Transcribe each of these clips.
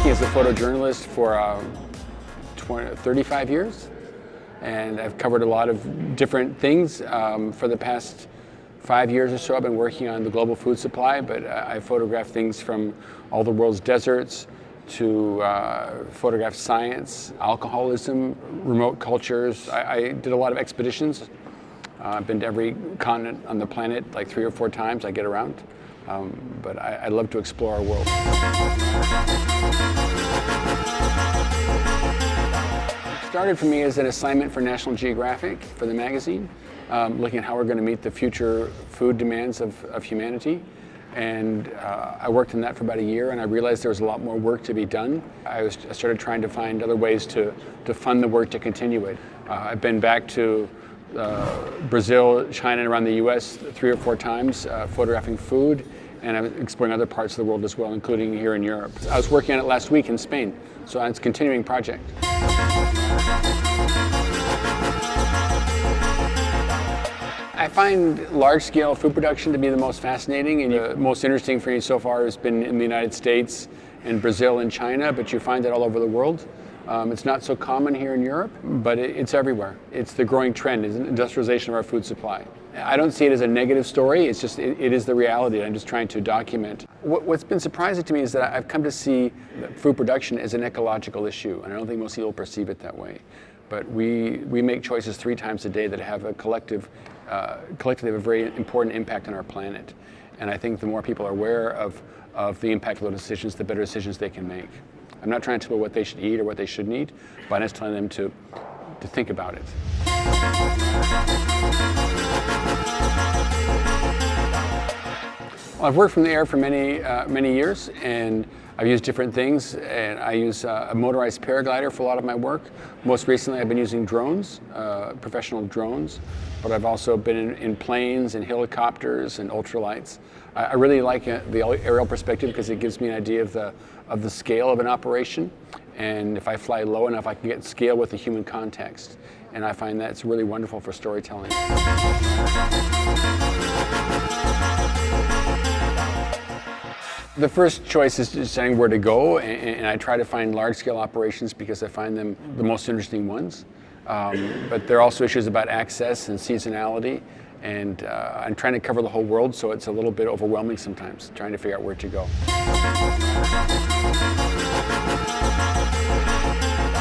working as a photojournalist for 35 years, and I've covered a lot of different things. For the past 5 years or so, I've been working on the global food supply, but I photograph things from all the world's deserts to photograph science, alcoholism, remote cultures. I did a lot of expeditions. I've been to every continent on the planet like 3 or 4 times. I get around, but I love to explore our world. It started for me as an assignment for National Geographic for the magazine, looking at how we're going to meet the future food demands of humanity. And I worked on that for about a year, and I realized there was a lot more work to be done. I started trying to find other ways to fund the work to continue it. I've been back to Brazil, China, and around the US 3 or 4 times, photographing food, and I'm exploring other parts of the world as well, including here in Europe. I was working on it last week in Spain, so it's a continuing project. I find large-scale food production to be the most fascinating, and the most interesting for me so far has been in the United States and Brazil and China, but you find it all over the world. It's not so common here in Europe, but it's everywhere. It's the growing trend, is industrialization of our food supply. I don't see it as a negative story, it's just, it is the reality. I'm just trying to document. What's been surprising to me is that I've come to see food production as an ecological issue, and I don't think most people perceive it that way. But we make choices 3 times a day that have a collectively have a very important impact on our planet. And I think the more people are aware of the impact of those decisions, the better decisions they can make. I'm not trying to tell them what they should eat or what they shouldn't eat, but I'm just telling them to think about it. Well, I've worked from the air for many years, and I've used different things, and I use a motorized paraglider for a lot of my work. Most recently I've been using drones, professional drones, but I've also been in planes and helicopters and ultralights. I really like the aerial perspective because it gives me an idea of the scale of an operation, and if I fly low enough I can get scale with the human context, and I find that's really wonderful for storytelling. The first choice is deciding where to go, and I try to find large-scale operations because I find them the most interesting ones. But there are also issues about access and seasonality, and I'm trying to cover the whole world, so it's a little bit overwhelming sometimes, trying to figure out where to go.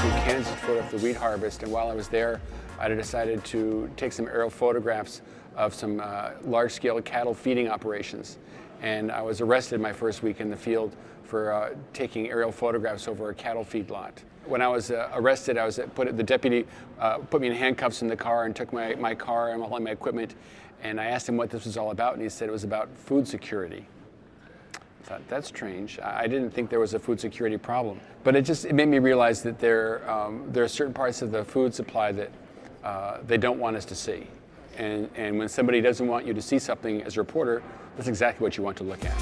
In Kansas to photograph the wheat harvest, and while I was there, I decided to take some aerial photographs of some large-scale cattle feeding operations. And I was arrested my first week in the field for taking aerial photographs over a cattle feed lot. When I was arrested, the deputy put me in handcuffs in the car and took my car and all my equipment, and I asked him what this was all about, and he said it was about food security. I thought, that's strange. I didn't think there was a food security problem. But it made me realize that there are certain parts of the food supply that they don't want us to see. And when somebody doesn't want you to see something as a reporter, that's exactly what you want to look at.